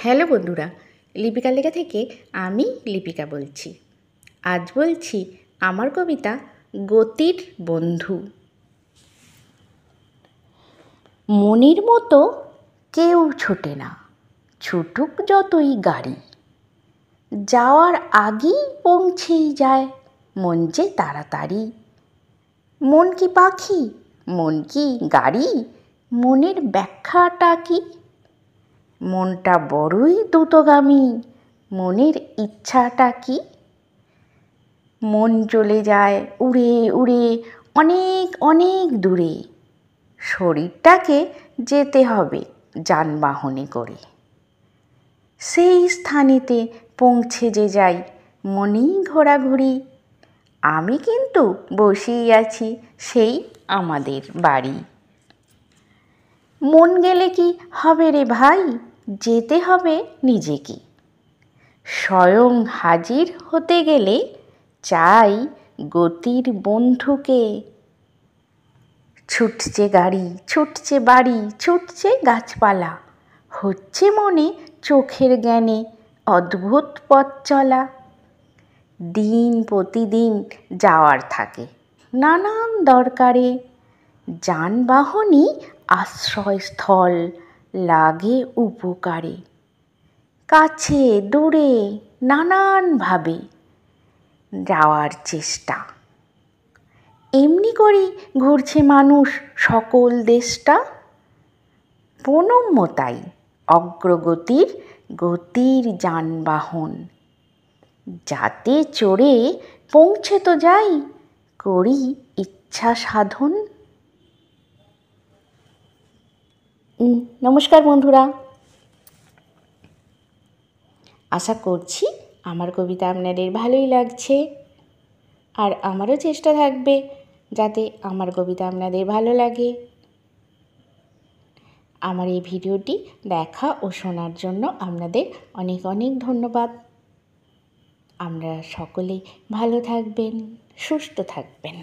Hello বন্ধুরা, লিপিকা লেখা থেকে আমি লিপিকা বলছি। আজ বলছি আমার কবিতা গতির বন্ধু। মনের মতো কেউ ছোটে না, ছুটুক যতই গাড়ি। যাওয়ার আগেই পৌঁছেই যায় মন যে তাড়াতাড়ি। মন কি পাখি, মন কি গাড়ি, মনের ব্যাখ্যাটা কি? মনটা বড়ই দ্রুতগামী, মনের ইচ্ছাটা কি? মন চলে যায় উড়ে উড়ে অনেক অনেক দূরে, শরীরটাকে যেতে হবে যানবাহনে করে। সেই স্থানেতে পৌঁছে যে যাই মনেই ঘোরাঘুরি। আমি কিন্তু বসেই আছি সেই আমাদের বাড়ি। মন গেলে কি হবে রে ভাই, যেতে হবে নিজেকে। স্বয়ং হাজির হতে গেলে চাই গতির বন্ধুকে। ছুটছে গাড়ি, ছুটছে বাড়ি, ছুটছে গাছপালা, হচ্ছে মনে চোখের জ্ঞানে অদ্ভুত পথ চলা। দিন প্রতিদিন যাওয়ার থাকে নানান দরকারে, যানবাহনই আশ্রয়স্থল লাগে উপকারে। কাছে দূরে নানানভাবে যাওয়ার চেষ্টা, এমনি করেই ঘুরছে মানুষ সকল দেশটা। প্রণম্যতাই অগ্রগতির গতির যানবাহন, যাতে চড়ে পৌঁছে তো যাই করি ইচ্ছা সাধন। নমস্কার বন্ধুরা, আশা করছি আমার কবিতা আপনাদের ভালোই লাগছে, আর আমারও চেষ্টা থাকবে যাতে আমার কবিতা আপনাদের ভালো লাগে। আমার এই ভিডিওটি দেখা ও শোনার জন্য আপনাদের অনেক অনেক ধন্যবাদ। আমরা সকলেই ভালো থাকবেন, সুস্থ থাকবেন।